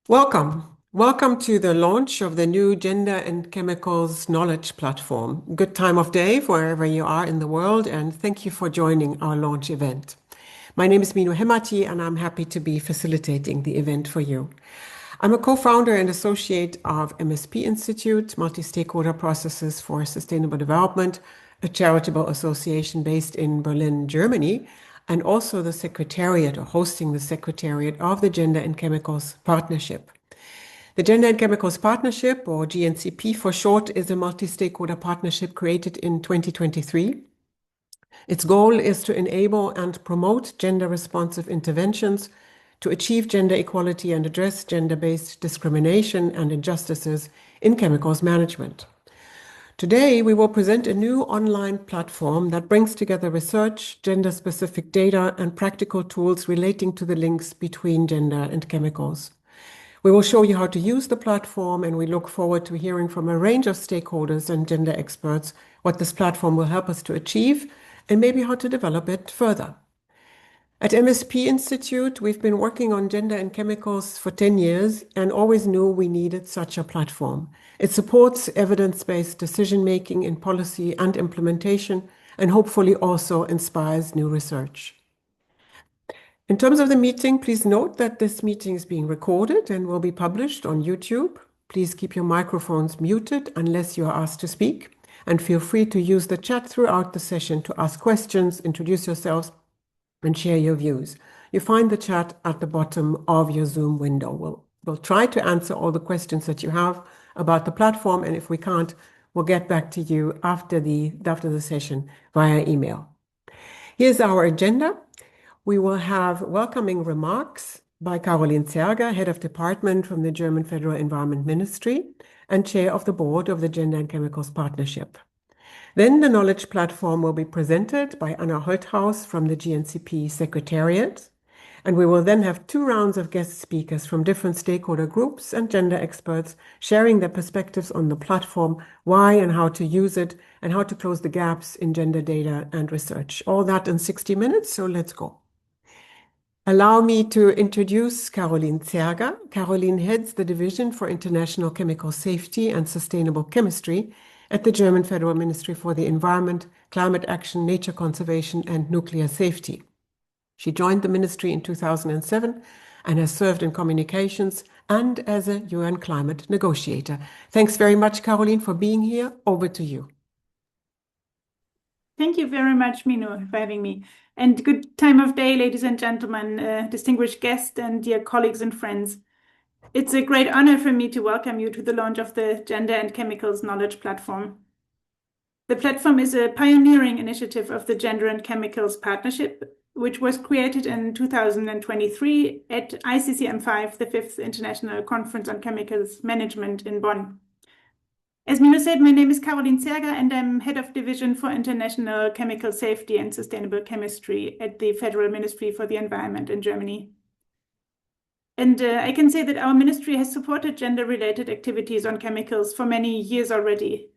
Welcome. Welcome to the launch of the new Gender and Chemicals Knowledge Platform. Good time of day wherever you are in the world, and thank you for joining our launch event. My name is Minu Hemmati, and I'm happy to be facilitating the event for you. I'm a co-founder and associate of MSP Institute, Multi-Stakeholder Processes for Sustainable Development, a charitable association based in Berlin, Germany, and also the secretariat or hosting the secretariat of the Gender and Chemicals Partnership. The Gender and Chemicals Partnership, or GNCP for short, is a multi-stakeholder partnership created in 2023. Its goal is to enable and promote gender-responsive interventions to achieve gender equality and address gender-based discrimination and injustices in chemicals management. Today, we will present a new online platform that brings together research, gender-specific data, and practical tools relating to the links between gender and chemicals. We will show you how to use the platform, and we look forward to hearing from a range of stakeholders and gender experts what this platform will help us to achieve and maybe how to develop it further. At MSP Institute, we've been working on gender and chemicals for 10 years and always knew we needed such a platform. It supports evidence-based decision-making in policy and implementation, and hopefully also inspires new research. In terms of the meeting, please note that this meeting is being recorded and will be published on YouTube. Please keep your microphones muted unless you are asked to speak, and feel free to use the chat throughout the session to ask questions, introduce yourselves, and share your views. You find the chat at the bottom of your Zoom window. We'll try to answer all the questions that you have about the platform, and if we can't, we'll get back to you after the session via email. Here's our agenda. We will have welcoming remarks by Carolin Zerger, Head of Department from the German Federal Environment Ministry and Chair of the Board of the Gender and Chemicals Partnership. Then the knowledge platform will be presented by Anna Holthaus from the GNCP Secretariat, and we will then have 2 rounds of guest speakers from different stakeholder groups and gender experts sharing their perspectives on the platform, why and how to use it, and how to close the gaps in gender data and research. All that in 60 minutes, so let's go. Allow me to introduce Carolin Zerger. Carolin heads the Division for International Chemical Safety and Sustainable Chemistry at the German Federal Ministry for the Environment, Climate Action, Nature Conservation, and Nuclear Safety. She joined the ministry in 2007 and has served in communications and as a UN climate negotiator. Thanks very much, Carolin, for being here. Over to you. Thank you very much, Minu, for having me. And good time of day, ladies and gentlemen, distinguished guests, and dear colleagues and friends. It's a great honor for me to welcome you to the launch of the Gender and Chemicals Knowledge Platform. The platform is a pioneering initiative of the Gender and Chemicals Partnership, which was created in 2023 at ICCM5, the 5th International Conference on Chemicals Management in Bonn. As Minu said, my name is Carolin Zerger, and I'm Head of Division for International Chemical Safety and Sustainable Chemistry at the Federal Ministry for the Environment in Germany. And I can say that our ministry has supported gender-related activities on chemicals for many years already.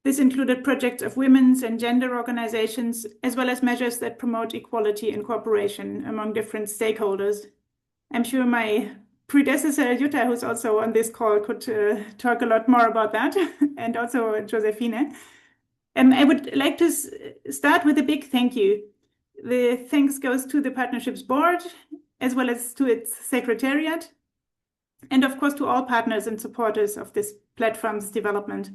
This included projects of women's and gender organizations, as well as measures that promote equality and cooperation among different stakeholders. I'm sure my predecessor, Jutta, who's also on this call, could talk a lot more about that, and also Josephine. I would like to start with a big thank you. The thanks goes to the partnership's board, as well as to its secretariat, and of course to all partners and supporters of this platform's development.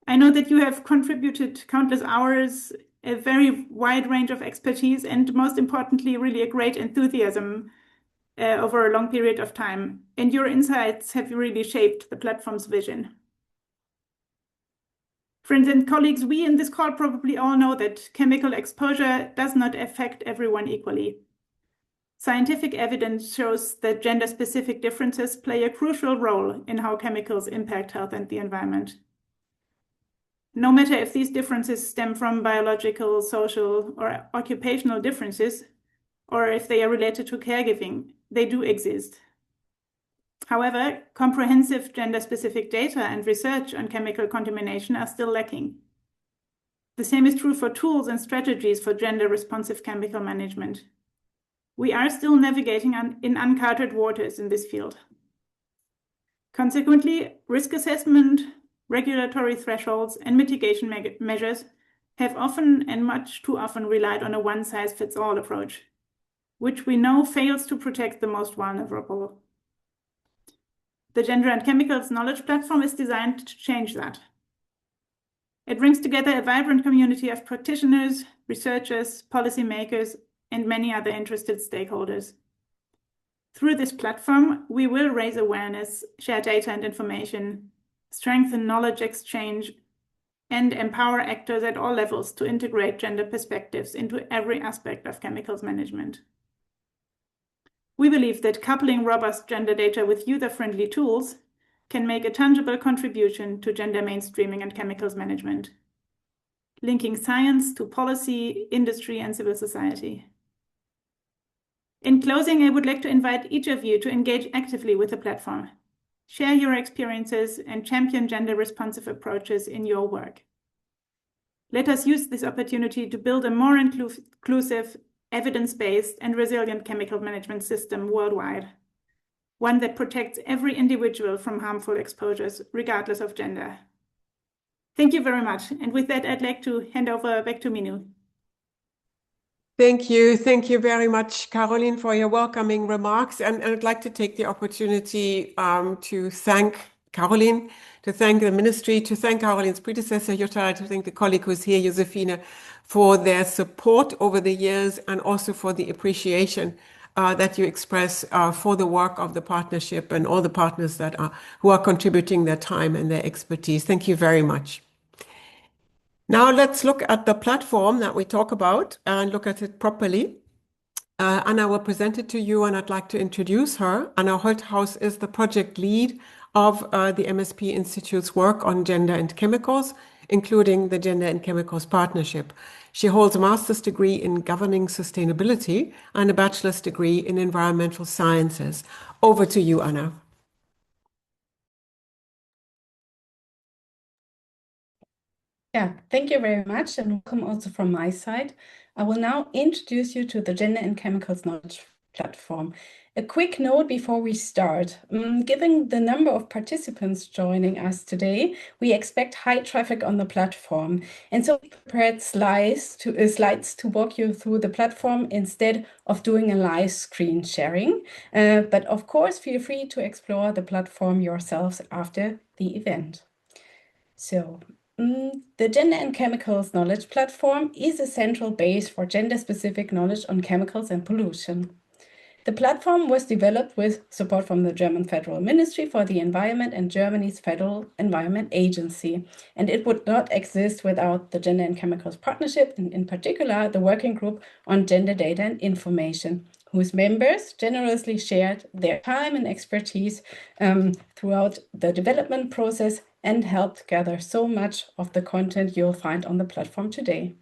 I know that you have contributed countless hours, a very wide range of expertise, and most importantly, really a great enthusiasm over a long period of time. And your insights have really shaped the platform's vision. Friends and colleagues, we in this call probably all know that chemical exposure does not affect everyone equally. Scientific evidence shows that gender-specific differences play a crucial role in how chemicals impact health and the environment. No matter if these differences stem from biological, social, or occupational differences, or if they are related to caregiving, they do exist. However, comprehensive gender-specific data and research on chemical contamination are still lacking. The same is true for tools and strategies for gender-responsive chemical management. We are still navigating in uncharted waters in this field. Consequently, risk assessment, regulatory thresholds, and mitigation measures have often and much too often relied on a one-size-fits-all approach, which we know fails to protect the most vulnerable. The Gender and Chemicals Knowledge Platform is designed to change that. It brings together a vibrant community of practitioners, researchers, policymakers, and many other interested stakeholders. Through this platform, we will raise awareness, share data and information, strengthen knowledge exchange, and empower actors at all levels to integrate gender perspectives into every aspect of chemicals management. We believe that coupling robust gender data with user-friendly tools can make a tangible contribution to gender mainstreaming and chemicals management, linking science to policy, industry, and civil society. In closing, I would like to invite each of you to engage actively with the platform, share your experiences, and champion gender-responsive approaches in your work. Let us use this opportunity to build a more inclusive, evidence-based, and resilient chemical management system worldwide, one that protects every individual from harmful exposures, regardless of gender. Thank you very much. And with that, I'd like to hand over back to Minu. Thank you. Thank you very much, Carolin, for your welcoming remarks. And I'd like to take the opportunity to thank Carolin, to thank the ministry, to thank Carolin's predecessor, Jutta, to thank the colleague who's here, Josefine, for their support over the years and also for the appreciation that you express for the work of the partnership and all the partners that who are contributing their time and their expertise. Thank you very much. Now let's look at the platform that we talk about and look at it properly. Anna will present it to you, and I'd like to introduce her. Anna Holthaus is the project lead of the MSP Institute's work on gender and chemicals, including the Gender and Chemicals Partnership. She holds a master's degree in governing sustainability and a bachelor's degree in environmental sciences. Over to you, Anna. Yeah, thank you very much, and welcome also from my side. I will now introduce you to the Gender and Chemicals Knowledge Platform. A quick note before we start. Given the number of participants joining us today, we expect high traffic on the platform. And so we prepared slides to walk you through the platform instead of doing a live screen sharing. But of course, feel free to explore the platform yourselves after the event. So, the Gender and Chemicals Knowledge Platform is a central base for gender-specific knowledge on chemicals and pollution. The platform was developed with support from the German Federal Ministry for the Environment and Germany's Federal Environment Agency, and it would not exist without the Gender and Chemicals Partnership, and in particular the Working Group on Gender Data and Information, whose members generously shared their time and expertise throughout the development process and helped gather so much of the content you'll find on the platform today.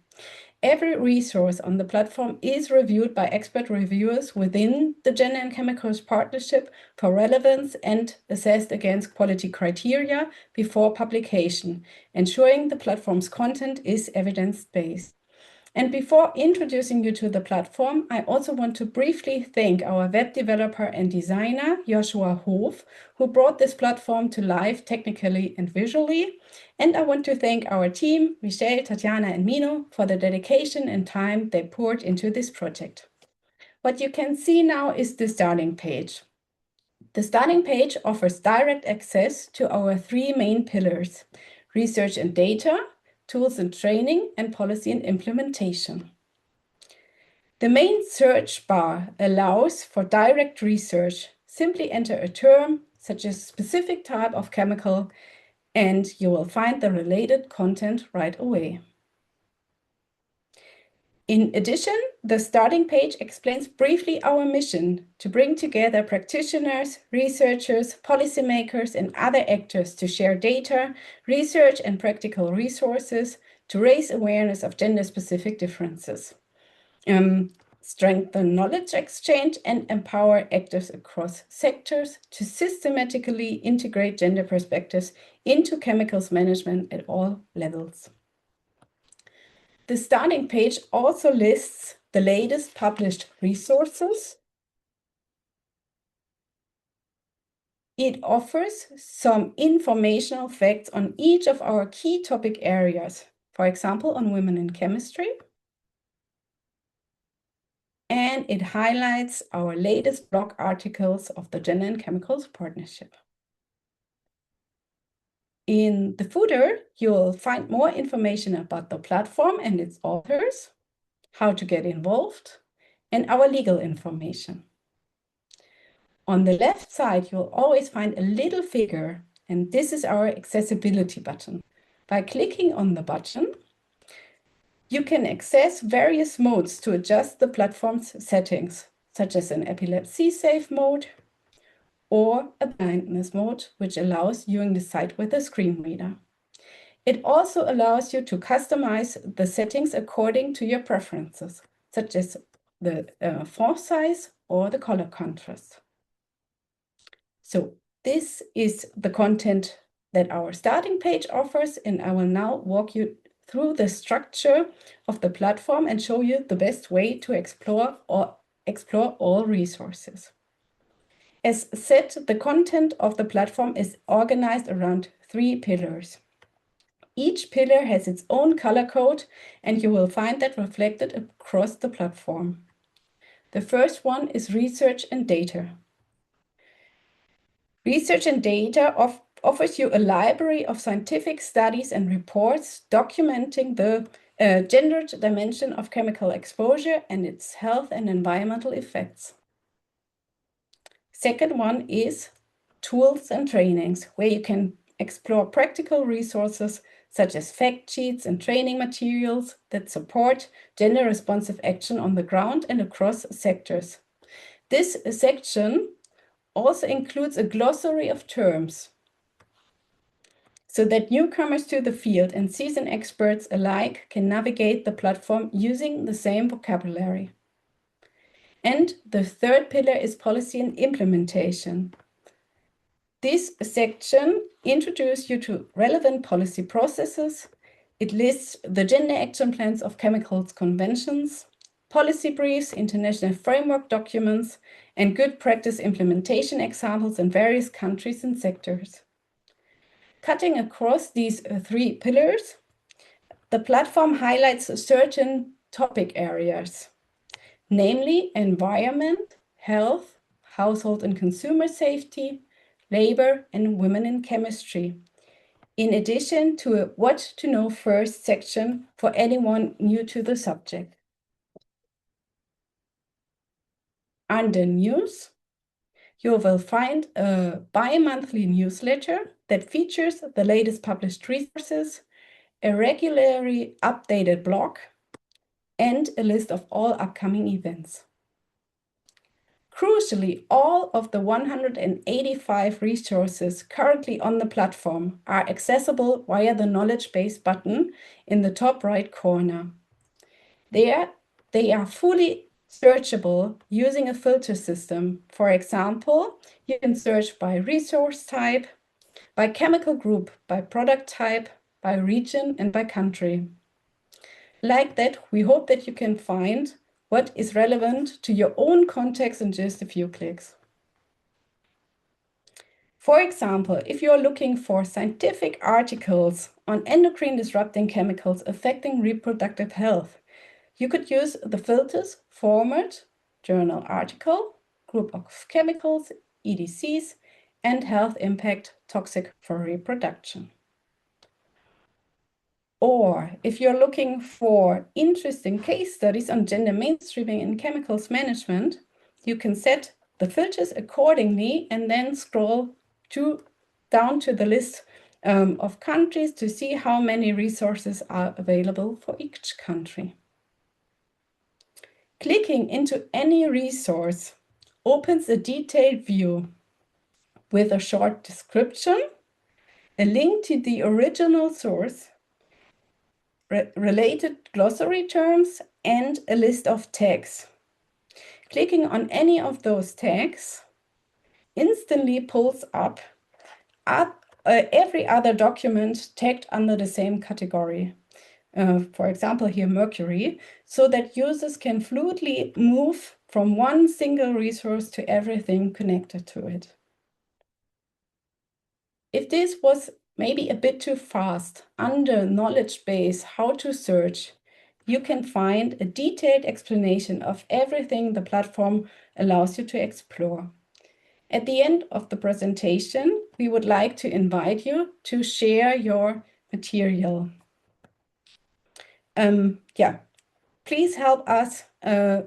Every resource on the platform is reviewed by expert reviewers within the Gender and Chemicals Partnership for relevance and assessed against quality criteria before publication, ensuring the platform's content is evidence-based. And before introducing you to the platform, I also want to briefly thank our web developer and designer, Joshua Hof, who brought this platform to life technically and visually. And I want to thank our team, Michelle, Tatjana, and Minu, for the dedication and time they poured into this project. What you can see now is the starting page. The starting page offers direct access to our three main pillars: research and data, tools and training, and policy and implementation. The main search bar allows for direct research. Simply enter a term, such as specific type of chemical, and you will find the related content right away. In addition, the starting page explains briefly our mission to bring together practitioners, researchers, policymakers, and other actors to share data, research, and practical resources to raise awareness of gender-specific differences, strengthen knowledge exchange, and empower actors across sectors to systematically integrate gender perspectives into chemicals management at all levels. The starting page also lists the latest published resources. It offers some informational facts on each of our key topic areas, for example, on women in chemistry. And it highlights our latest blog articles of the Gender and Chemicals Partnership. In the footer, you'll find more information about the platform and its authors, how to get involved, and our legal information. On the left side, you'll always find a little figure, and this is our accessibility button. By clicking on the button, you can access various modes to adjust the platform's settings, such as an epilepsy safe mode or a blindness mode, which allows viewing the site with a screen reader. It also allows you to customize the settings according to your preferences, such as the font size or the color contrast. So this is the content that our starting page offers, and I will now walk you through the structure of the platform and show you the best way to explore all resources. As said, the content of the platform is organized around 3 pillars. Each pillar has its own color code, and you will find that reflected across the platform. The first one is research and data. Research and data offers you a library of scientific studies and reports documenting the gendered dimension of chemical exposure and its health and environmental effects. Second one is tools and trainings, where you can explore practical resources such as fact sheets and training materials that support gender-responsive action on the ground and across sectors. This section also includes a glossary of terms so that newcomers to the field and seasoned experts alike can navigate the platform using the same vocabulary. And the third pillar is policy and implementation. This section introduces you to relevant policy processes. It lists the gender action plans of chemicals conventions, policy briefs, international framework documents, and good practice implementation examples in various countries and sectors. Cutting across these 3 pillars, the platform highlights certain topic areas, namely environment, health, household and consumer safety, labor, and women in chemistry, in addition to a what to know first section for anyone new to the subject. Under news, you will find a bi-monthly newsletter that features the latest published resources, a regularly updated blog, and a list of all upcoming events. Crucially, all of the 185 resources currently on the platform are accessible via the knowledge base button in the top right corner. They are fully searchable using a filter system. For example, you can search by resource type, by chemical group, by product type, by region, and by country. Like that, we hope that you can find what is relevant to your own context in just a few clicks. For example, if you're looking for scientific articles on endocrine disrupting chemicals affecting reproductive health, you could use the filters format, journal article, group of chemicals, EDCs, and health impact toxic for reproduction. Or if you're looking for interesting case studies on gender mainstreaming in chemicals management, you can set the filters accordingly and then scroll down to the list of countries to see how many resources are available for each country. Clicking into any resource opens a detailed view with a short description, a link to the original source, related glossary terms, and a list of tags. Clicking on any of those tags instantly pulls up every other document tagged under the same category. for example here mercury, so that users can fluidly move from one single resource to everything connected to it. If this was maybe a bit too fast under knowledge base how to search, you can find a detailed explanation of everything the platform allows you to explore. At the end of the presentation, we would like to invite you to share your material. Please help us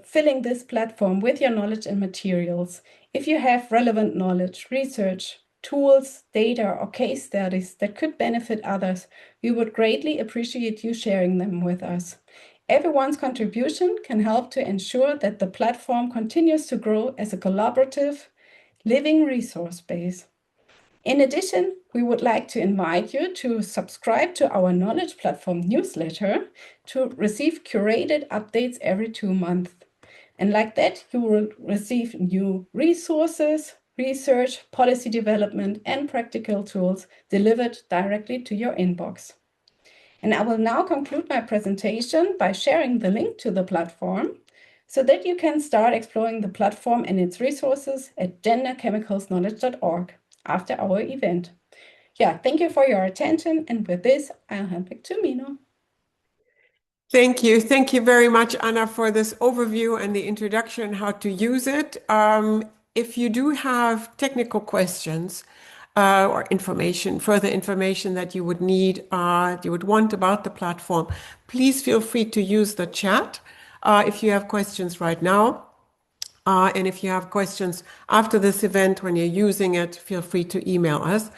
filling this platform with your knowledge and materials. If you have relevant knowledge, research, tools, data, or case studies that could benefit others, we would greatly appreciate you sharing them with us. Everyone's contribution can help to ensure that the platform continues to grow as a collaborative, living resource base. In addition, we would like to invite you to subscribe to our Knowledge Platform newsletter to receive curated updates every 2 months. And like that, you will receive new resources, research, policy development, and practical tools delivered directly to your inbox. And I will now conclude my presentation by sharing the link to the platform so that you can start exploring the platform and its resources at genderchemicalsknowledge.org after our event. Thank you for your attention. And with this, I'll hand back to Minu. Thank you. Thank you very much, Anna, for this overview and the introduction, how to use it. If you do have technical questions or further information that you would need, you would want about the platform, please feel free to use the chat if you have questions right now. And if you have questions after this event when you're using it, feel free to email us.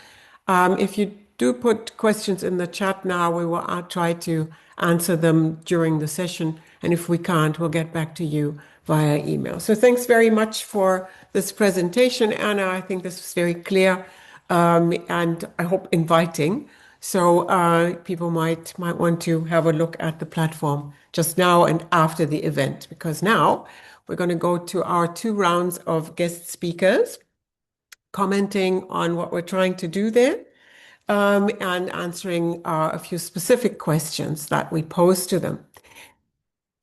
If you do put questions in the chat now, we will try to answer them during the session. And if we can't, we'll get back to you via email. So thanks very much for this presentation, Anna. I think this was very clear and I hope inviting. So people might want to have a look at the platform just now and after the event, because now we're going to go to our 2 rounds of guest speakers commenting on what we're trying to do there and answering a few specific questions that we pose to them.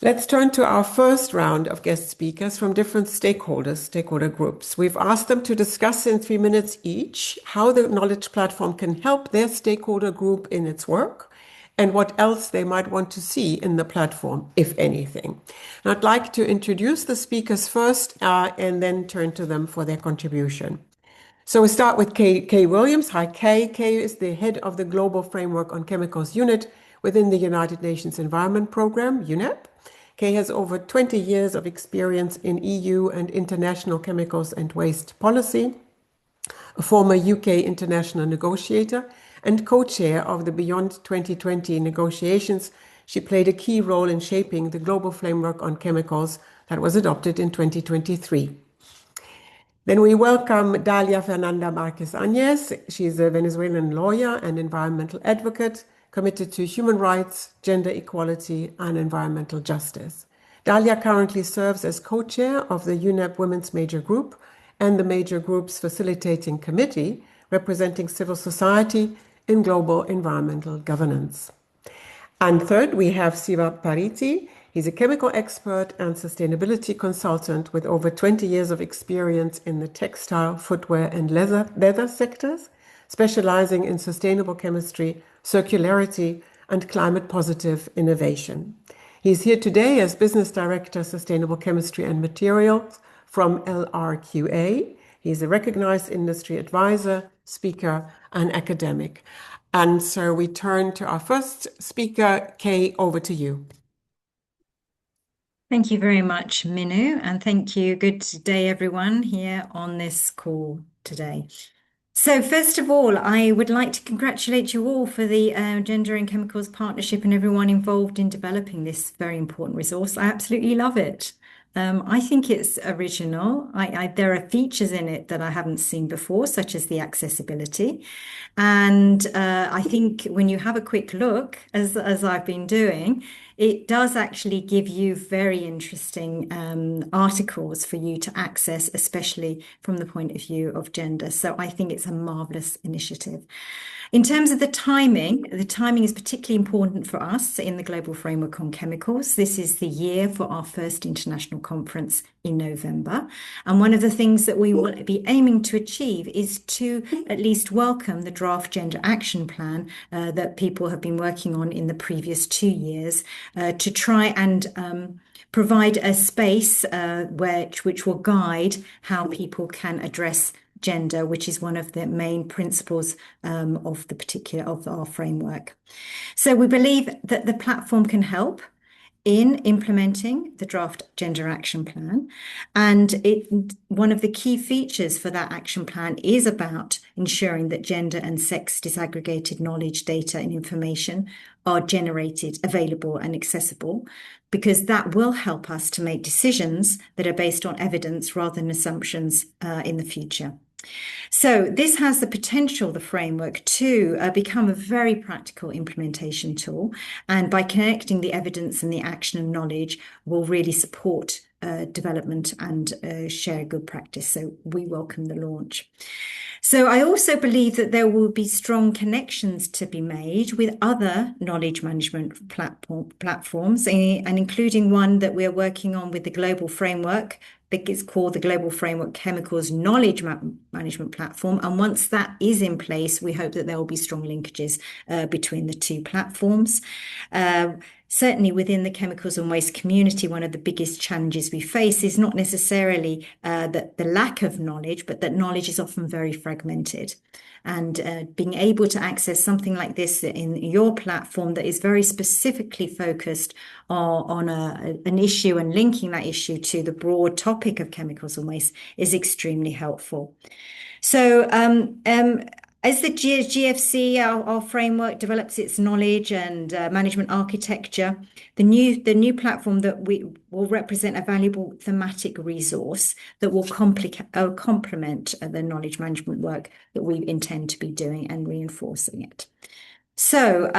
Let's turn to our first round of guest speakers from different stakeholder groups. We've asked them to discuss in 3 minutes each how the knowledge platform can help their stakeholder group in its work and what else they might want to see in the platform, if anything. And I'd like to introduce the speakers first and then turn to them for their contribution. So we start with Kay Williams. Hi, Kay. Kay is the head of the Global Framework on Chemicals unit within the United Nations Environment Programme, UNEP. Kay has over 20 years of experience in EU and international chemicals and waste policy, a former UK international negotiator and co-chair of the Beyond 2020 negotiations. She played a key role in shaping the Global Framework on Chemicals that was adopted in 2023. Then we welcome Dalia Fernanda Marquez Añez. She's a Venezuelan lawyer and environmental advocate committed to human rights, gender equality, and environmental justice. Dalia currently serves as co-chair of the UNEP Women's Major Group and the Major Group's Facilitating Committee, representing civil society in global environmental governance. And third, we have Siva Pariti. He's a chemical expert and sustainability consultant with over 20 years of experience in the textile, footwear, and leather sectors, specializing in sustainable chemistry, circularity, and climate-positive innovation. He's here today as Business Director, Sustainable Chemistry and Materials from LRQA. He's a recognized industry advisor, speaker, and academic. And so we turn to our first speaker. Kay, over to you. Thank you very much, Minu, and thank you. Good day, everyone, here on this call today. So first of all, I would like to congratulate you all for the Gender and Chemicals Partnership and everyone involved in developing this very important resource. I absolutely love it. I think it's original. There are features in it that I haven't seen before, such as the accessibility. And I think when you have a quick look, as I've been doing, it does actually give you very interesting articles for you to access, especially from the point of view of gender. So I think it's a marvelous initiative. In terms of the timing is particularly important for us in the Global Framework on Chemicals. This is the year for our first international conference in November. And one of the things that we will be aiming to achieve is to at least welcome the draft Gender Action Plan that people have been working on in the previous 2 years to try and provide a space which will guide how people can address gender, which is one of the main principles of our framework. So we believe that the platform can help in implementing the draft Gender Action Plan. And one of the key features for that action plan is about ensuring that gender and sex disaggregated knowledge, data and information are generated, available and accessible, because that will help us to make decisions that are based on evidence rather than assumptions in the future. So this has the potential, the framework, to become a very practical implementation tool. And by connecting the evidence and the action and knowledge will really support development and share good practice. So we welcome the launch. So I also believe that there will be strong connections to be made with other knowledge management platforms, and including one that we're working on with the Global Framework. It's called the Global Framework Chemicals Knowledge Management Platform. And once that is in place, we hope that there will be strong linkages between the two platforms. Certainly within the chemicals and waste community, one of the biggest challenges we face is not necessarily the lack of knowledge, but that knowledge is often very fragmented. And being able to access something like this in your platform that is very specifically focused on an issue and linking that issue to the broad topic of chemicals and waste is extremely helpful. So as the GFC, our framework, develops its knowledge and management architecture, the new platform that will represent a valuable thematic resource that will complement the knowledge management work that we intend to be doing and reinforcing it. So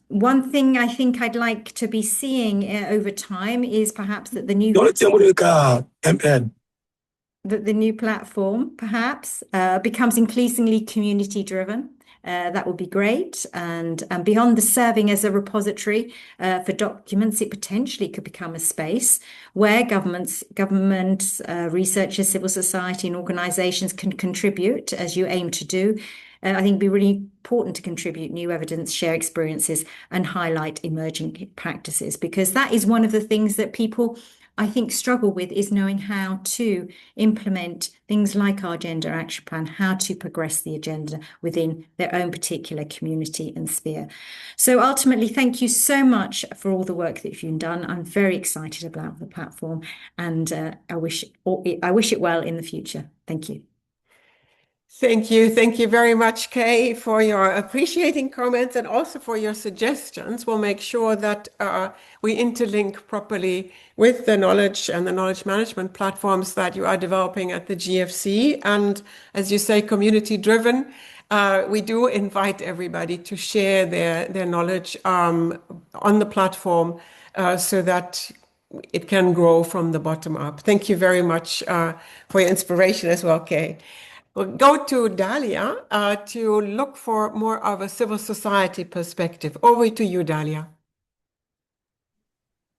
one thing I think I'd like to be seeing over time is perhaps that the new platform perhaps becomes increasingly community driven. That would be great. And beyond the serving as a repository for documents, it potentially could become a space where governments, researchers, civil society and organizations can contribute, as you aim to do. I think it'd be really important to contribute new evidence, share experiences and highlight emerging practices, because that is one of the things that people, I think, struggle with, is knowing how to implement things like our Gender Action Plan, how to progress the agenda within their own particular community and sphere. So ultimately, thank you so much for all the work that you've done. I'm very excited about the platform, and I wish it well in the future. Thank you. Thank you. Thank you very much, Kay, for your appreciating comments and also for your suggestions. We'll make sure that we interlink properly with the knowledge and the knowledge management platforms that you are developing at the GFC. And as you say, community driven. We do invite everybody to share their knowledge on the platform so that it can grow from the bottom up. Thank you very much for your inspiration as well, Kay. We'll go to Dalia to look for more of a civil society perspective. Over to you, Dalia.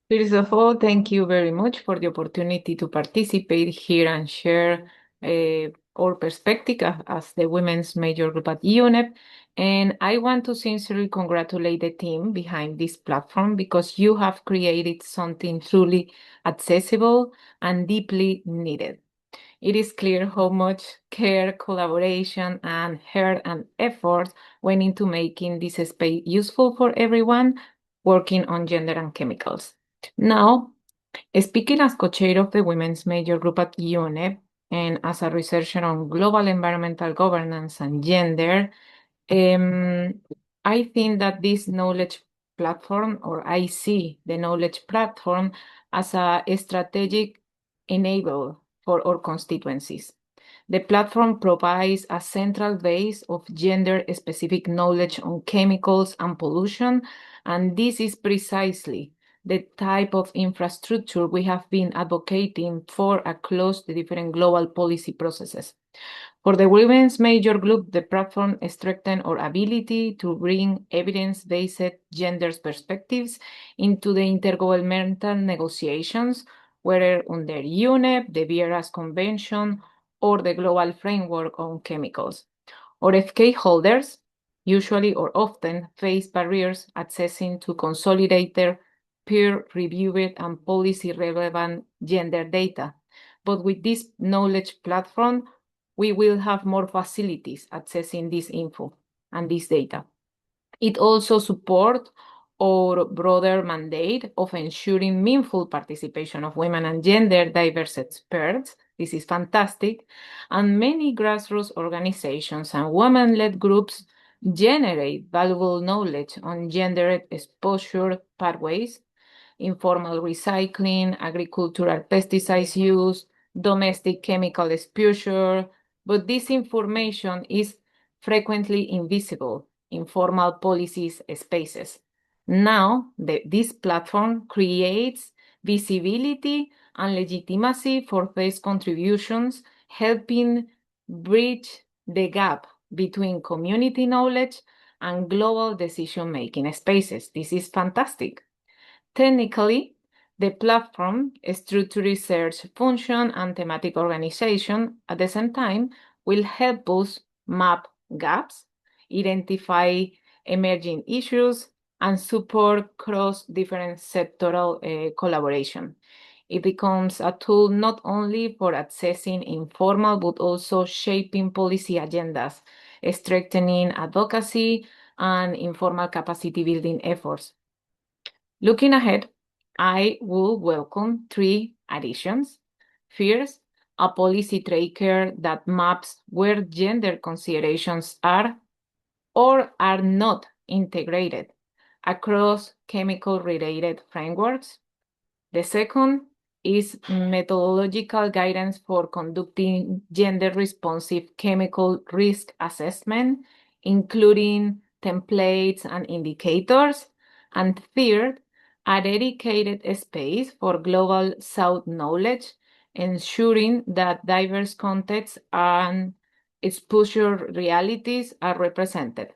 First of all, thank you very much for the opportunity to participate here and share our perspective as the women's major group at UNEP. And I want to sincerely congratulate the team behind this platform, because you have created something truly accessible and deeply needed. It is clear how much care, collaboration, and heart and effort went into making this space useful for everyone working on gender and chemicals. Now, speaking as co-chair of the women's major group at UNEP and as a researcher on global environmental governance and gender, I think that this knowledge platform, or I see the knowledge platform as a strategic enabler for our constituencies. The platform provides a central base of gender-specific knowledge on chemicals and pollution, and this is precisely the type of infrastructure we have been advocating for across the different global policy processes. For the women's major group, the platform strengthened our ability to bring evidence-based gender perspectives into the intergovernmental negotiations, whether under UNEP, the BRS Convention, or the Global Framework on Chemicals. Our FK holders usually or often face barriers accessing to consolidated, peer-reviewed, and policy-relevant gender data. But with this knowledge platform, we will have more facilities accessing this info and this data. It also supports our broader mandate of ensuring meaningful participation of women and gender diverse experts. This is fantastic. And many grassroots organizations and women-led groups generate valuable knowledge on gender exposure pathways, informal recycling, agricultural pesticides use, domestic chemical exposure, but this information is frequently invisible in formal policies spaces. Now, this platform creates visibility and legitimacy for these contributions, helping bridge the gap between community knowledge and global decision-making spaces. This is fantastic. Technically, the platform, structured research function, and thematic organization at the same time will help us map gaps, identify emerging issues, and support cross-different sectoral collaboration. It becomes a tool not only for accessing informal, but also shaping policy agendas, strengthening advocacy, and informal capacity building efforts. Looking ahead, I will welcome 3 additions. First, a policy tracker that maps where gender considerations are or are not integrated across chemical-related frameworks. The second is methodological guidance for conducting gender-responsive chemical risk assessment, including templates and indicators. And third, a dedicated space for global South knowledge, ensuring that diverse contexts and exposure realities are represented.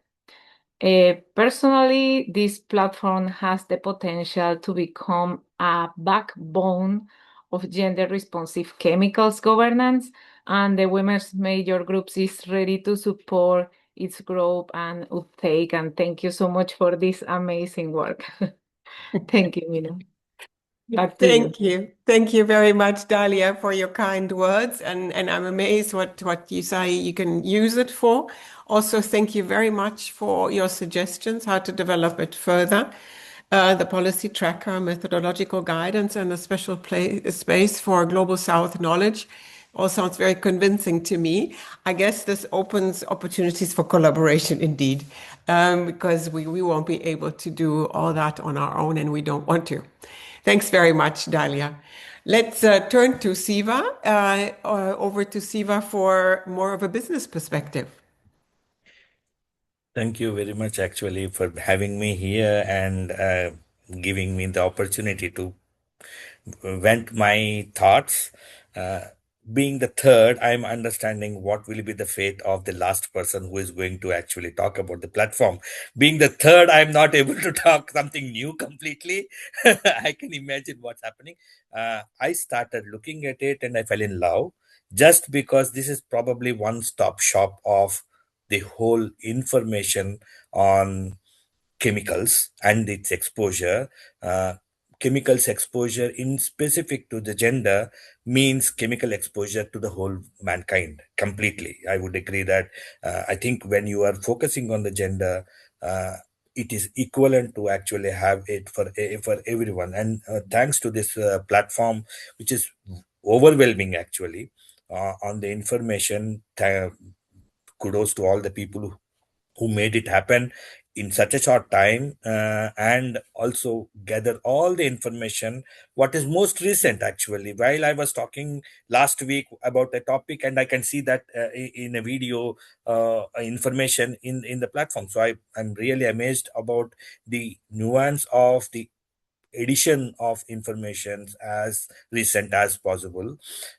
Personally, this platform has the potential to become a backbone of gender-responsive chemicals governance, and the women's major groups is ready to support its growth and uptake. And thank you so much for this amazing work. Thank you, Minu. Back to you. Thank you. Thank you very much, Dalia, for your kind words. And I'm amazed what you say you can use it for. Also, thank you very much for your suggestions, how to develop it further. The policy tracker, methodological guidance, and a special space for Global South knowledge all sounds very convincing to me. I guess this opens opportunities for collaboration indeed, because we won't be able to do all that on our own, and we don't want to. Thanks very much, Dalia. Let's turn to Siva, over to Siva for more of a business perspective. Thank you very much, actually, for having me here and giving me the opportunity to vent my thoughts. Being the third, I'm understanding what will be the fate of the last person who is going to actually talk about the platform. Being the third, I'm not able to talk something new completely. I can imagine what's happening. I started looking at it and I fell in love just because this is probably one-stop shop of the whole information on chemicals and its exposure. Chemicals exposure in specific to the gender means chemical exposure to the whole mankind completely. I would agree that I think when you are focusing on the gender, it is equivalent to actually have it for everyone. And thanks to this platform, which is overwhelming actually on the information, kudos to all the people who made it happen in such a short time and also gather all the information. What is most recent, actually, while I was talking last week about a topic, and I can see that in a video information in the platform. So I'm really amazed about the nuance of the addition of information as recent as possible.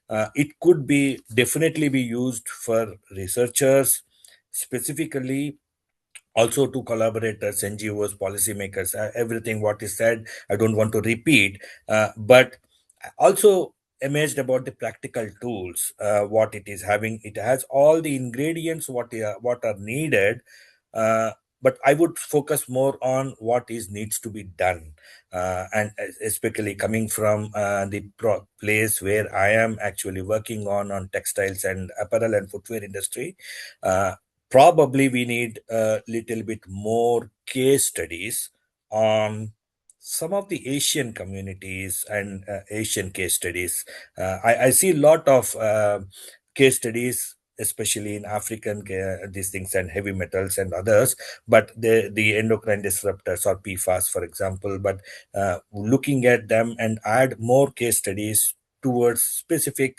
It could be definitely be used for researchers, specifically also to collaborators, NGOs, policymakers, everything what is said. I don't want to repeat, but also amazed about the practical tools, what it is having. It has all the ingredients what are needed, uh, but I would focus more on what is needs to be done, and especially coming from the place where I am actually working on textiles and apparel and footwear industry. Probably we need a little bit more case studies on some of the Asian communities and Asian case studies. I see a lot of case studies, especially in African these things and heavy metals and others, but the endocrine disruptors or PFAS, for example. But looking at them and add more case studies towards specific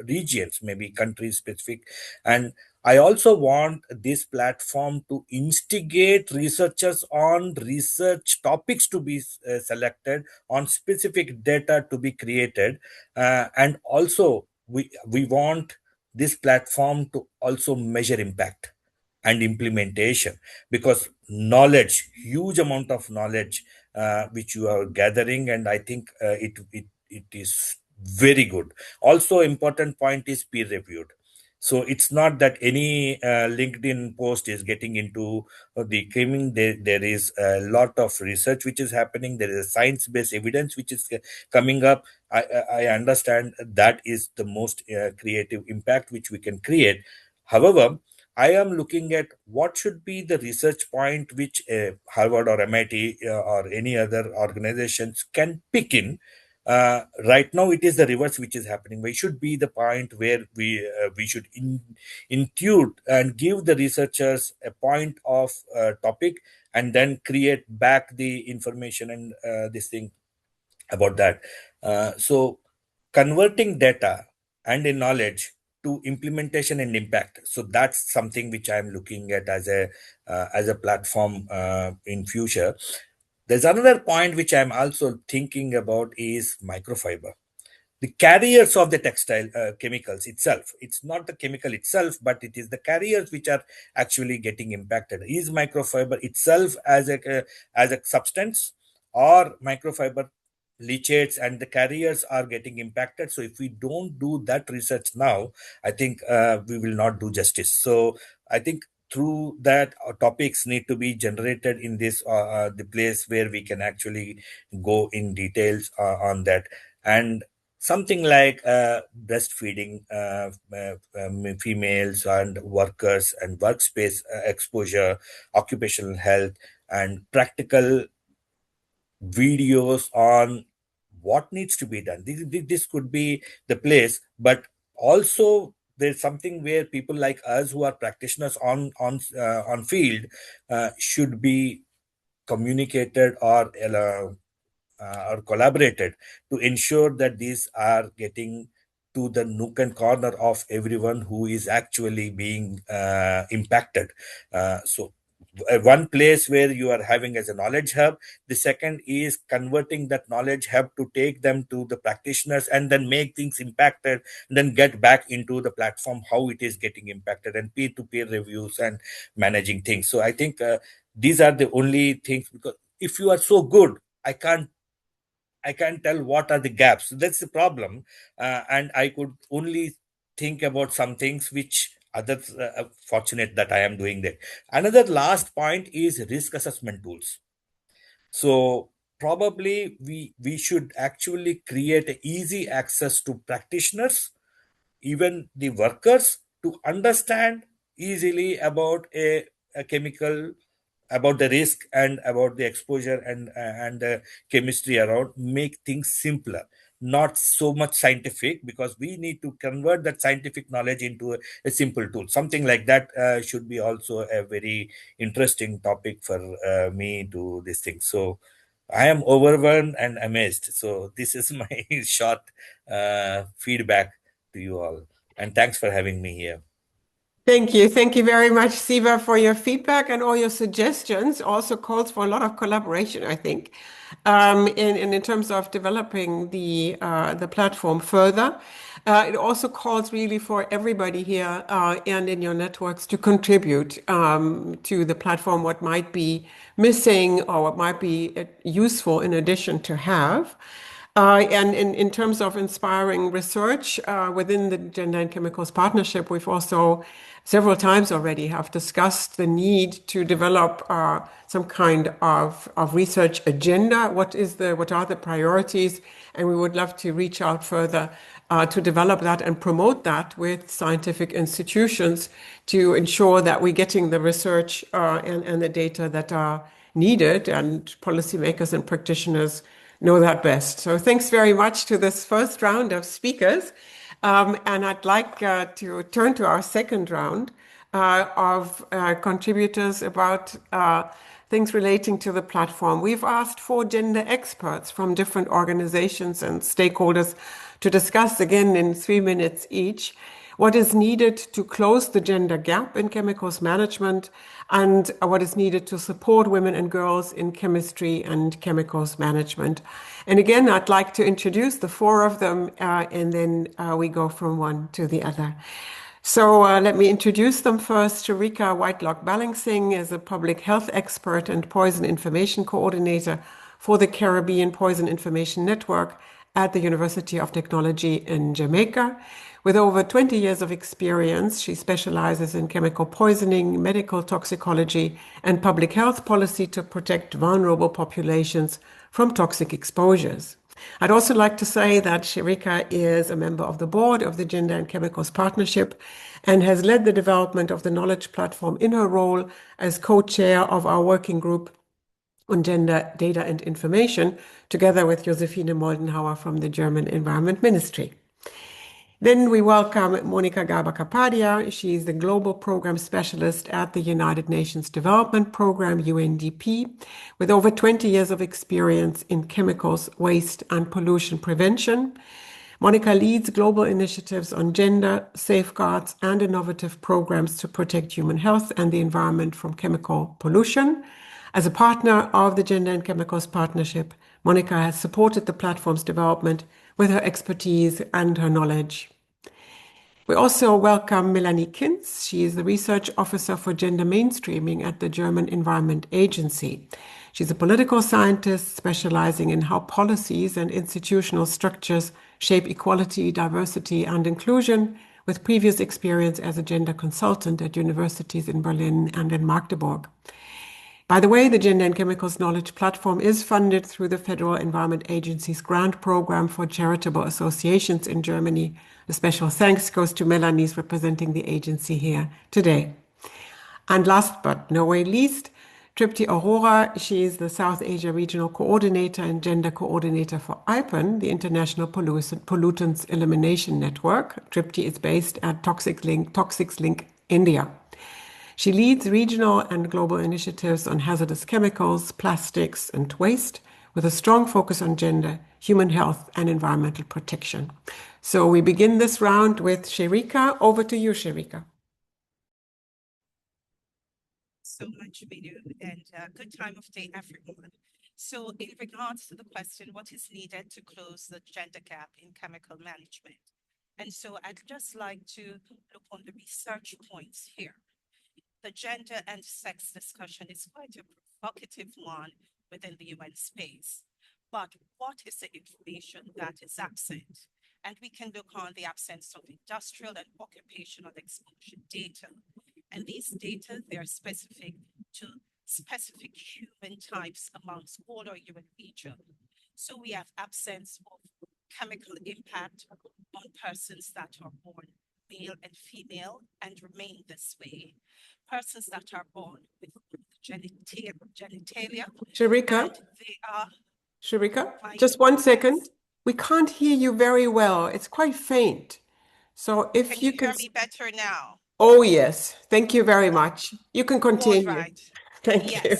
regions, maybe country specific. And I also want this platform to instigate researchers on research topics to be selected, on specific data to be created, and also we want this platform to also measure impact and implementation, because knowledge, huge amount of knowledge which you are gathering, and I think it is very good. Also important point is peer reviewed. So it's not that any LinkedIn post is getting into the claiming. There is a lot of research which is happening. There is science-based evidence which is coming up. I understand that is the most creative impact which we can create. However, I am looking at what should be the research point which Harvard or MIT or any other organizations can pick in. Right now, it is the reverse which is happening. We should be the point where we should intuit and give the researchers a point of topic, and then create back the information and this thing about that. So converting data and in knowledge to implementation and impact. So that's something which I'm looking at as a platform in future. There's another point which I'm also thinking about is microfiber, the carriers of the textile chemicals itself. It's not the chemical itself, but it is the carriers which are actually getting impacted. Is microfiber itself as a substance, or microfiber leachates and the carriers are getting impacted? So if we don't do that research now, I think we will not do justice. So I think through that, topics need to be generated in this the place where we can actually go in details on that. And something like breastfeeding females and workers and workspace exposure, occupational health, and practical videos on what needs to be done. This could be the place, but also there's something where people like us who are practitioners on field should be communicated or collaborated to ensure that these are getting to the nook and corner of everyone who is actually being impacted. So one place where you are having as a knowledge hub. The second is converting that knowledge hub to take them to the practitioners and then make things impacted, and then get back into the platform how it is getting impacted, and peer-to-peer reviews and managing things. So I think these are the only things, because if you are so good, I can't tell what are the gaps. That's the problem. And I could only think about some things which others fortunate that I am doing that. Another last point is risk assessment tools. So probably we should actually create easy access to practitioners, even the workers, to understand easily about a chemical, about the risk and about the exposure and the chemistry around, make things simpler, not so much scientific, because we need to convert that scientific knowledge into a simple tool. Something like that should be also a very interesting topic for me to this thing. So I am overwhelmed and amazed. So this is my short feedback to you all, and thanks for having me here. Thank you. Thank you very much, Siva, for your feedback and all your suggestions. Also calls for a lot of collaboration, I think, in terms of developing the platform further. It also calls really for everybody here and in your networks to contribute to the platform, what might be missing or what might be useful in addition to have. And in terms of inspiring research within the Gender and Chemicals Partnership, we've also several times already have discussed the need to develop some kind of research agenda. What are the priorities? And we would love to reach out further to develop that and promote that with scientific institutions to ensure that we're getting the research and the data that are needed, and policymakers and practitioners know that best. So thanks very much to this first round of speakers. And I'd like to turn to our second round of contributors about things relating to the platform. We've asked 4 gender experts from different organizations and stakeholders to discuss, again in 3 minutes each, what is needed to close the gender gap in chemicals management and what is needed to support women and girls in chemistry and chemicals management. And again, I'd like to introduce the 4 of them and then we go from one to the other. So let me introduce them first. Sharika Whitelock-Ballingsing is a public health expert and poison information coordinator for the Caribbean Poison Information Network at the University of Technology in Jamaica. With over 20 years of experience, she specializes in chemical poisoning, medical toxicology, and public health policy to protect vulnerable populations from toxic exposures. I'd also like to say that Sharika is a member of the board of the Gender and Chemicals Partnership and has led the development of the knowledge platform in her role as co-chair of our working group on gender, data and information, together with Josephine Moldenhauer from the German Environment Ministry. Then we welcome Monica Garba-Kapadia. She is the Global Program Specialist at the United Nations Development Program, UNDP, with over 20 years of experience in chemicals, waste, and pollution prevention. Monica leads global initiatives on gender, safeguards, and innovative programs to protect human health and the environment from chemical pollution. As a partner of the Gender and Chemicals Partnership, Monica has supported the platform's development with her expertise and her knowledge. We also welcome Melanie Kintz. She is the Research Officer for Gender Mainstreaming at the German Environment Agency. She's a political scientist specializing in how policies and institutional structures shape equality, diversity, and inclusion, with previous experience as a gender consultant at universities in Berlin and in Magdeburg. By the way, the Gender and Chemicals Knowledge Platform is funded through the Federal Environment Agency's grant program for charitable associations in Germany. A special thanks goes to Melanie's representing the agency here today. And last but no way least, Tripti Aurora. She is the South Asia Regional Coordinator and Gender Coordinator for IPEN, the International Pollutants Elimination Network. Tripti is based at Toxics Link, India. She leads regional and global initiatives on hazardous chemicals, plastics, and waste, with a strong focus on gender, human health, and environmental protection. So we begin this round with Sharika. Over to you, Sharika. So much, Minu, and good time of day, everyone. So in regards to the question, what is needed to close the gender gap in chemical management? And so I'd just like to look on the research points here. The gender and sex discussion is quite a provocative one within the UN space. But what is the information that is absent? And we can look on the absence of industrial and occupational exposure data. And these data, they are specific to specific human types amongst all our UN region. So we have absence of chemical impact on persons that are born male and female and remain this way. Persons that are born with genitalia. Sharika? They are. Sharika, just 1 second. We can't hear you very well. It's quite faint. So if Can you hear me better now? Oh, yes. Thank you very much. You can continue. All right. Thank you.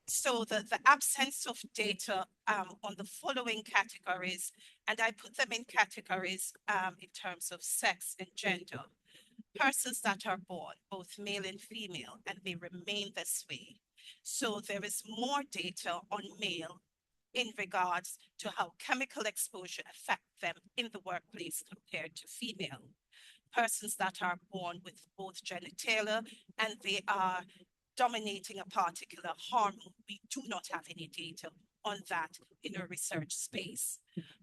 So the absence of data on the following categories, and I put them in categories in terms of sex and gender. persons that are born, both male and female, and they remain this way. So there is more data on male in regards to how chemical exposure affect them in the workplace compared to female. Persons that are born with both genitalia and they are dominating a particular hormone, we do not have any data on that in a research space.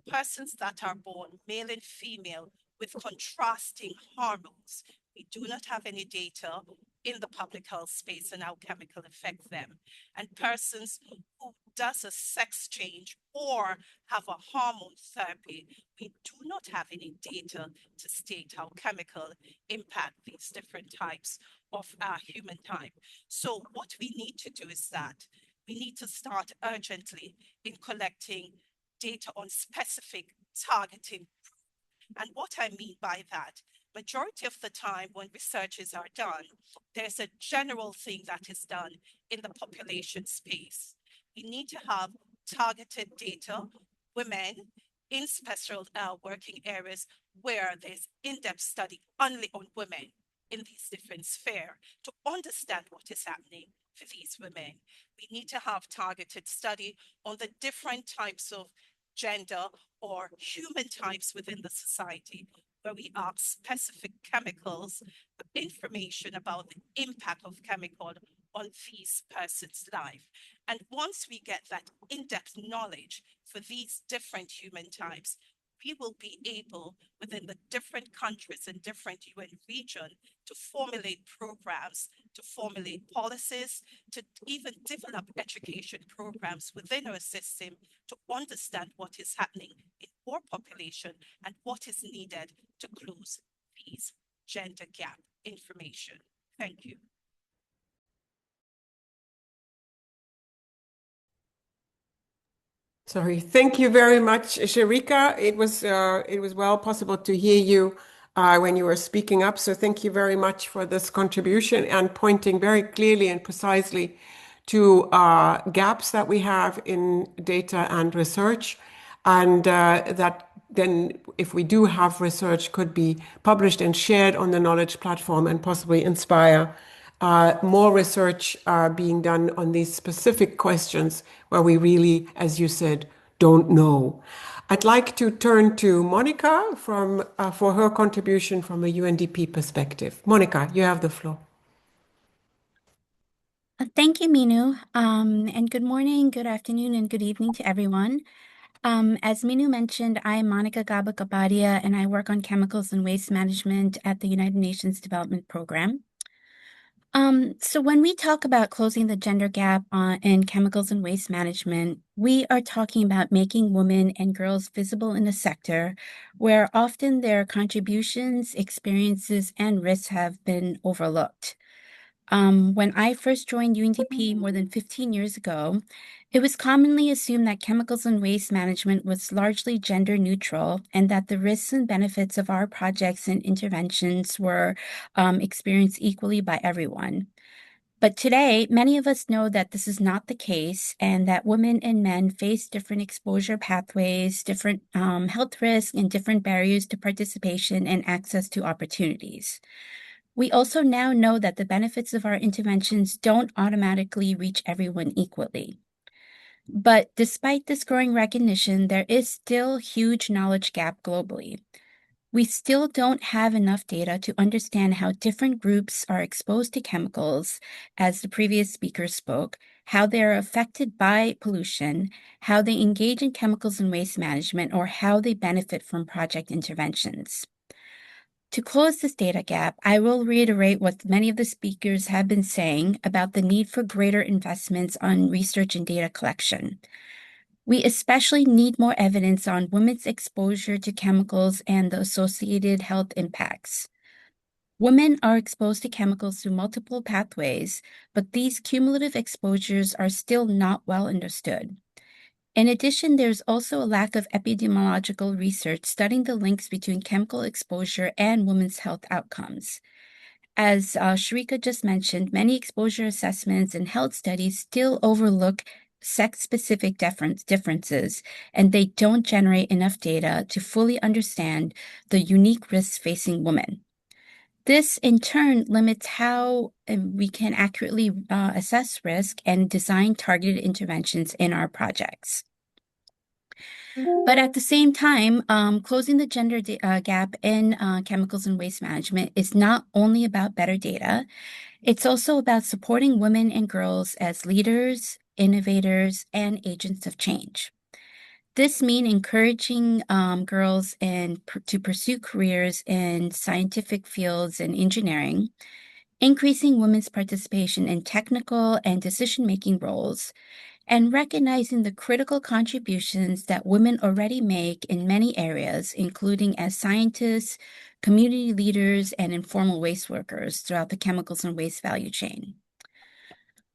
Persons that are born male and female with contrasting hormones, we do not have any data in the public health space and how chemical affect them. And persons who does a sex change or have a hormone therapy, we do not have any data to state how chemical impact these different types of human type. So what we need to do is that we need to start urgently in collecting data on specific targeting. And what I mean by that, majority of the time when researches are done, there's a general thing that is done in the population space. We need to have targeted data, women in special working areas where there's in-depth study only on women in these different spheres to understand what is happening for these women. We need to have targeted study on the different types of gender or human types within the society, where we ask specific chemicals, information about the impact of chemical on these persons' life. And once we get that in-depth knowledge for these different human types, we will be able, within the different countries and different UN regions, to formulate programs, to formulate policies, to even develop education programs within our system to understand what is happening in our population and what is needed to close these gender gap information. Thank you. Sorry. Thank you very much, Sharika. It was well possible to hear you when you were speaking up. So thank you very much for this contribution and pointing very clearly and precisely to gaps that we have in data and research, and that then, if we do have research, could be published and shared on the knowledge platform and possibly inspire more research being done on these specific questions where we really, as you said, don't know. I'd like to turn to Monica for her contribution from a UNDP perspective. Monica, you have the floor. Thank you, Minu. And good morning, good afternoon, and good evening to everyone. As Minu mentioned, I am Monica Gaba-Gabadia, and I work on chemicals and waste management at the United Nations Development Program. So when we talk about closing the gender gap in chemicals and waste management, we are talking about making women and girls visible in a sector where often their contributions, experiences, and risks have been overlooked. When I first joined UNDP more than 15 years ago, it was commonly assumed that chemicals and waste management was largely gender neutral and that the risks and benefits of our projects and interventions were experienced equally by everyone. But today, many of us know that this is not the case and that women and men face different exposure pathways, different health risks, and different barriers to participation and access to opportunities. We also now know that the benefits of our interventions don't automatically reach everyone equally. But despite this growing recognition, there is still a huge knowledge gap globally. We still don't have enough data to understand how different groups are exposed to chemicals, as the previous speaker spoke, how they are affected by pollution, how they engage in chemicals and waste management, or how they benefit from project interventions. To close this data gap, I will reiterate what many of the speakers have been saying about the need for greater investments on research and data collection. We especially need more evidence on women's exposure to chemicals and the associated health impacts. Women are exposed to chemicals through multiple pathways, but these cumulative exposures are still not well understood. In addition, there's also a lack of epidemiological research studying the links between chemical exposure and women's health outcomes. As Sharika just mentioned, many exposure assessments and health studies still overlook sex-specific differences, and they don't generate enough data to fully understand the unique risks facing women. This, in turn, limits how we can accurately assess risk and design targeted interventions in our projects. But at the same time, closing the gender gap in chemicals and waste management is not only about better data, it's also about supporting women and girls as leaders, innovators, and agents of change. This means encouraging girls to pursue careers in scientific fields and engineering, increasing women's participation in technical and decision-making roles, and recognizing the critical contributions that women already make in many areas, including as scientists, community leaders, and informal waste workers throughout the chemicals and waste value chain.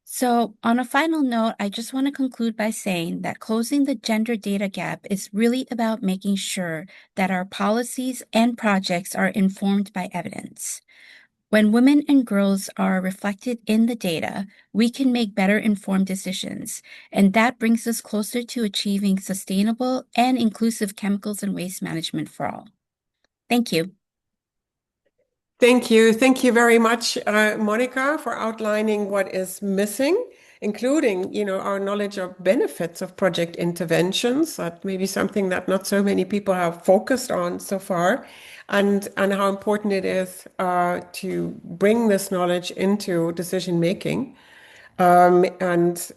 So, on a final note, I just want to conclude by saying that closing the gender data gap is really about making sure that our policies and projects are informed by evidence. When women and girls are reflected in the data, we can make better informed decisions, and that brings us closer to achieving sustainable and inclusive chemicals and waste management for all. Thank you. Thank you. Thank you very much, Monica, for outlining what is missing, including, our knowledge of benefits of project interventions. That may be something that not so many people have focused on so far, and how important it is to bring this knowledge into decision making and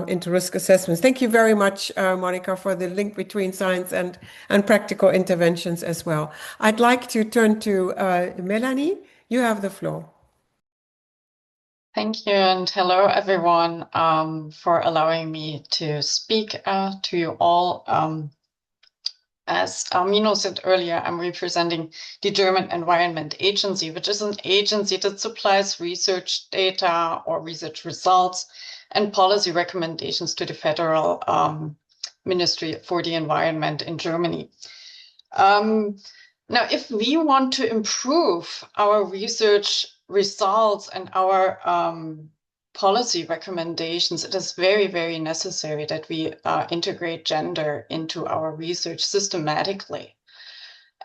into risk assessments. Thank you very much, Monica, for the link between science and practical interventions as well. I'd like to turn to Melanie. You have the floor. Thank you, and hello everyone, for allowing me to speak to you all. As Minu said earlier, I'm representing the German Environment Agency, which is an agency that supplies research data or research results and policy recommendations to the Federal Ministry for the Environment in Germany. Now, if we want to improve our research results and our policy recommendations, it is very, very necessary that we integrate gender into our research systematically.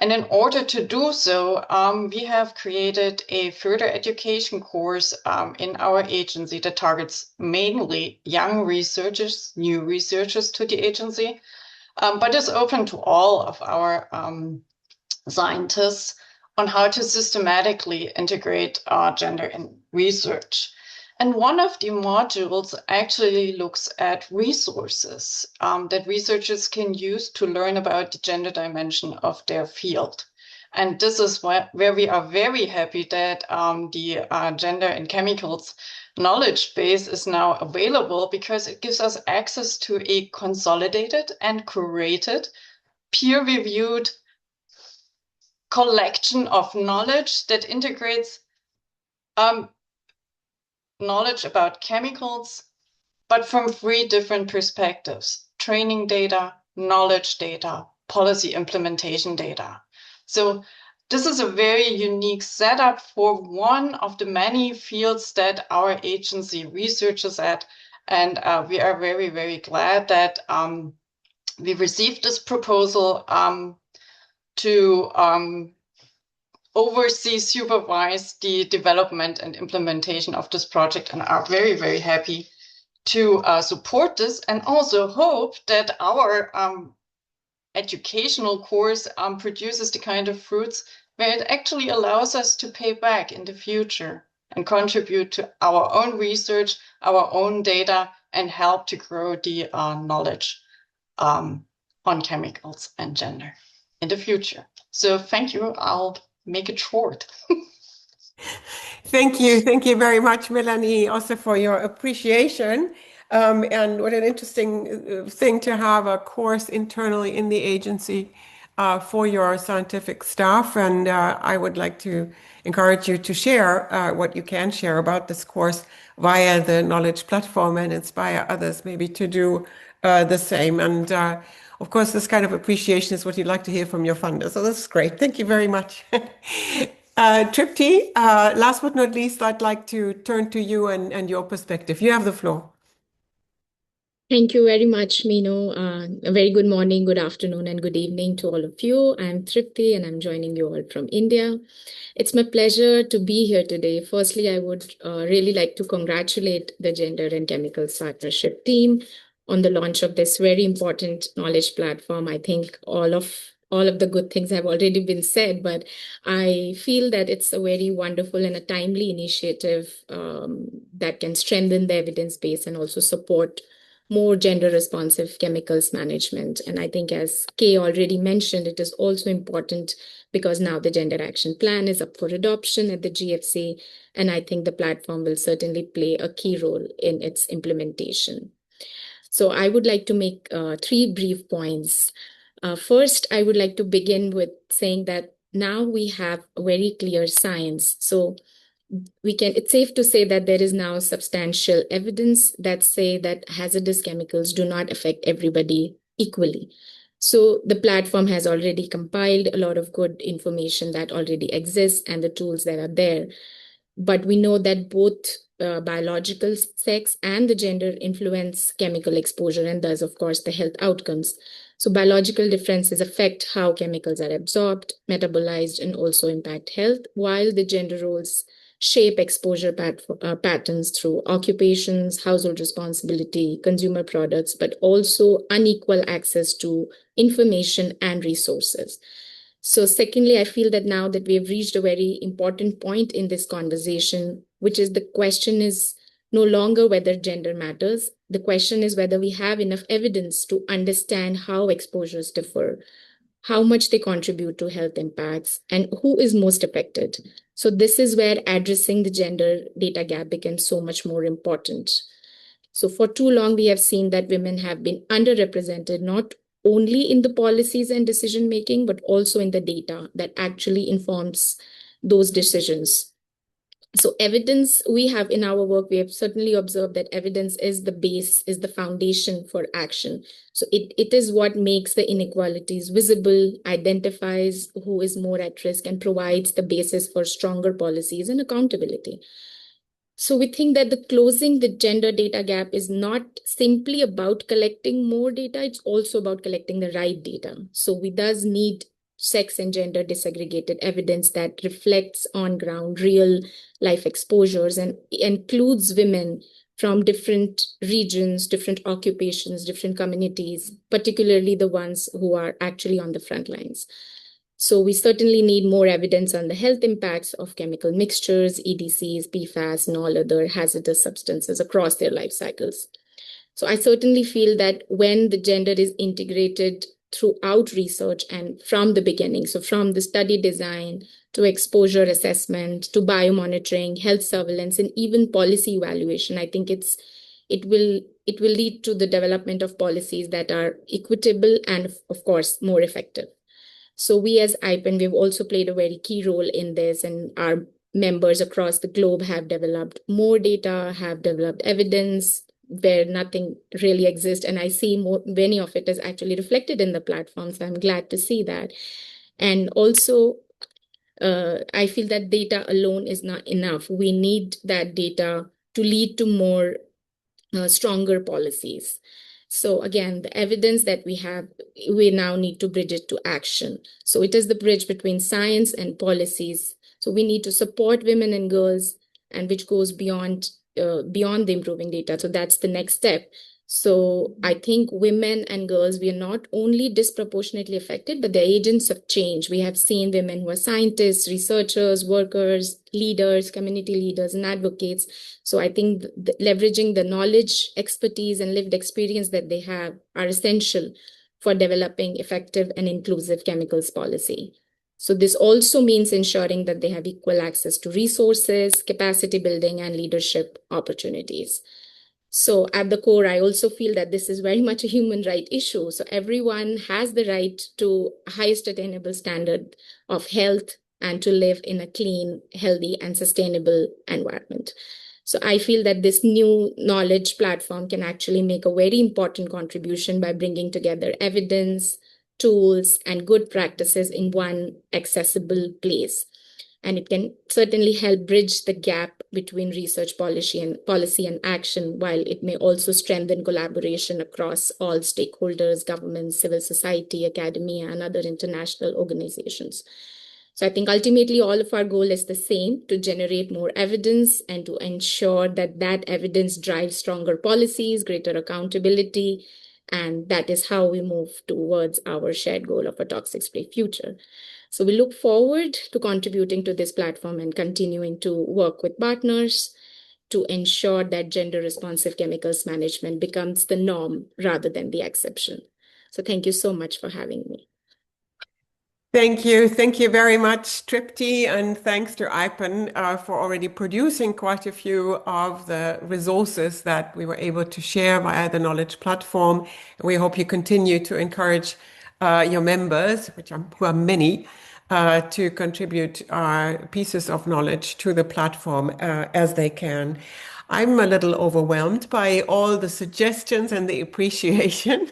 And in order to do so, we have created a further education course in our agency that targets mainly young researchers, new researchers to the agency, but is open to all of our scientists on how to systematically integrate gender in research. And one of the modules actually looks at resources that researchers can use to learn about the gender dimension of their field. And this is where we are very happy that the gender in chemicals knowledge base is now available, because it gives us access to a consolidated and curated, peer-reviewed collection of knowledge that integrates knowledge about chemicals, but from 3 different perspectives: training data, knowledge data, policy implementation data. So this is a very unique setup for one of the many fields that our agency researches at. And we are very, very glad that we received this proposal to oversee, supervise the development and implementation of this project, and are very, very happy to support this, and also hope that our educational course produces the kind of fruits where it actually allows us to pay back in the future and contribute to our own research, our own data, and help to grow the knowledge on chemicals and gender in the future. So thank you. I'll make it short. Thank you. Thank you very much, Melanie, also for your appreciation. And what an interesting thing to have a course internally in the agency for your scientific staff. And I would like to encourage you to share what you can share about this course via the knowledge platform, and inspire others maybe to do the same. And of course, this kind of appreciation is what you'd like to hear from your funders. So this is great. Thank you very much. Tripti, last but not least, I'd like to turn to you and your perspective. You have the floor. Thank you very much, Minu. A very good morning, good afternoon, and good evening to all of you. I'm Tripti, and I'm joining you all from India. It's my pleasure to be here today. Firstly, I would really like to congratulate the Gender and Chemicals Partnership team on the launch of this very important knowledge platform. I think all of the good things have already been said, but I feel that it's a very wonderful and a timely initiative that can strengthen the evidence base and also support more gender responsive chemicals management. And I think, as Kay already mentioned, it is also important because now the Gender Action Plan is up for adoption at the GFC, and I think the platform will certainly play a key role in its implementation. So I would like to make three brief points. First, I would like to begin with saying that now we have a very clear science. So it's safe to say that there is now substantial evidence that say that hazardous chemicals do not affect everybody equally. So the platform has already compiled a lot of good information that already exists and the tools that are there. But we know that both biological sex and the gender influence chemical exposure and thus, of course, the health outcomes. So biological differences affect how chemicals are absorbed, metabolized, and also impact health, while the gender roles shape exposure patterns through occupations, household responsibility, consumer products, but also unequal access to information and resources. So secondly, I feel that now that we have reached a very important point in this conversation, which is the question is no longer whether gender matters. The question is whether we have enough evidence to understand how exposures differ, how much they contribute to health impacts, and who is most affected. So this is where addressing the gender data gap becomes so much more important. So for too long, we have seen that women have been underrepresented, not only in the policies and decision making, but also in the data that actually informs those decisions. So evidence we have in our work, we have certainly observed that evidence is the base, is the foundation for action. So it is what makes the inequalities visible, identifies who is more at risk, and provides the basis for stronger policies and accountability. So we think that closing the gender data gap is not simply about collecting more data, it's also about collecting the right data. So we thus need sex and gender disaggregated evidence that reflects on ground real life exposures and includes women from different regions, different occupations, different communities, particularly the ones who are actually on the front lines. So we certainly need more evidence on the health impacts of chemical mixtures, EDCs, PFAS, and all other hazardous substances across their life cycles. So I certainly feel that when the gender is integrated throughout research and from the beginning, so from the study design to exposure assessment to biomonitoring, health surveillance, and even policy evaluation, I think it will lead to the development of policies that are equitable and, of course, more effective. So we as IPEN, we've also played a very key role in this, and our members across the globe have developed more data, have developed evidence where nothing really exists. And I see many of it is actually reflected in the platform. So I'm glad to see that. And also, I feel that data alone is not enough. We need that data to lead to more stronger policies. So again, the evidence that we have, we now need to bridge it to action. So it is the bridge between science and policies. So we need to support women and girls, and which goes beyond the improving data. So that's the next step. So I think women and girls, we are not only disproportionately affected, but they're agents of change. We have seen women who are scientists, researchers, workers, leaders, community leaders, and advocates. So I think leveraging the knowledge, expertise, and lived experience that they have are essential for developing effective and inclusive chemicals policy. So this also means ensuring that they have equal access to resources, capacity building, and leadership opportunities. So at the core, I also feel that this is very much a human right issue. So everyone has the right to highest attainable standard of health and to live in a clean, healthy, and sustainable environment. So I feel that this new knowledge platform can actually make a very important contribution by bringing together evidence, tools, and good practices in one accessible place. And it can certainly help bridge the gap between research policy and action, while it may also strengthen collaboration across all stakeholders, governments, civil society, academia, and other international organizations. So I think ultimately all of our goal is the same: to generate more evidence and to ensure that that evidence drives stronger policies, greater accountability, and that is how we move towards our shared goal of a toxic-free future. So we look forward to contributing to this platform and continuing to work with partners to ensure that gender-responsive chemicals management becomes the norm rather than the exception. So thank you so much for having me. Thank you. Thank you very much, Tripti, and thanks to IPEN for already producing quite a few of the resources that we were able to share via the Knowledge platform. We hope you continue to encourage your members, who are many, to contribute pieces of knowledge to the platform as they can. I'm a little overwhelmed by all the suggestions and the appreciation.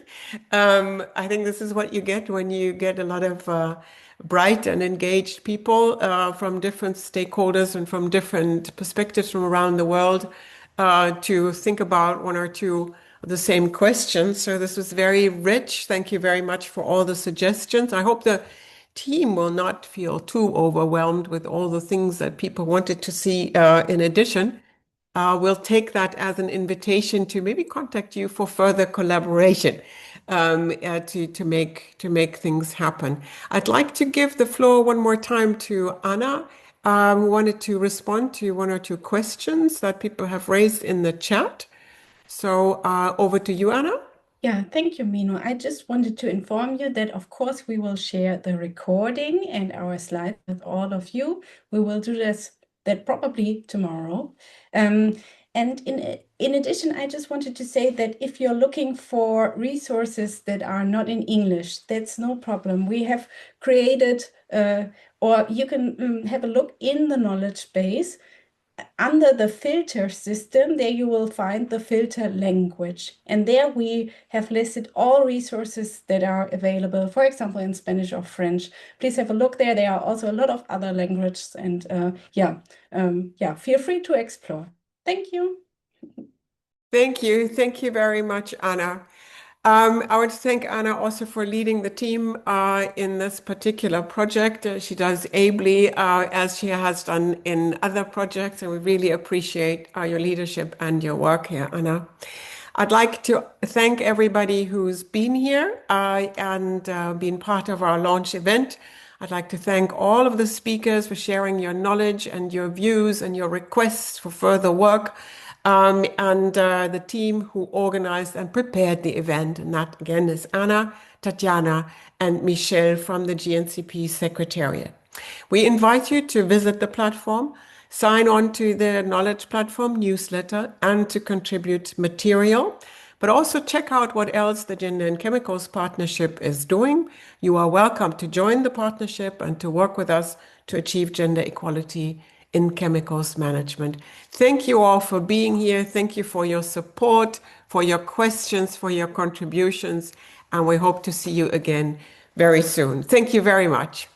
I think this is what you get when you get a lot of bright and engaged people from different stakeholders and from different perspectives from around the world to think about one or two of the same questions. So this was very rich. Thank you very much for all the suggestions. I hope the team will not feel too overwhelmed with all the things that people wanted to see in addition. We'll take that as an invitation to maybe contact you for further collaboration to make things happen. I'd like to give the floor one more time to Anna, who wanted to respond to one or two questions that people have raised in the chat. So over to you, Anna. Yeah, thank you, Minu. I just wanted to inform you that, of course, we will share the recording and our slides with all of you. We will do that probably tomorrow. And in addition, I just wanted to say that if you're looking for resources that are not in English, that's no problem. We have created, or you can have a look in the knowledge base. Under the filter system, there you will find the filter language. And there we have listed all resources that are available, for example, in Spanish or French. Please have a look there. There are also a lot of other languages. And feel free to explore. Thank you. Thank you. Thank you very much, Anna. I want to thank Anna also for leading the team in this particular project. She does ably, as she has done in other projects, and we really appreciate your leadership and your work here, Anna. I'd like to thank everybody who's been here and been part of our launch event. I'd like to thank all of the speakers for sharing your knowledge and your views and your requests for further work. And the team who organized and prepared the event. And that again is Anna, Tatjana, and Michelle from the GNCP Secretariat. We invite you to visit the platform, sign on to the Knowledge Platform newsletter, and to contribute material. But also check out what else the Gender and Chemicals Partnership is doing. You are welcome to join the partnership and to work with us to achieve gender equality in chemicals management. Thank you all for being here. Thank you for your support, for your questions, for your contributions, and we hope to see you again very soon. Thank you very much.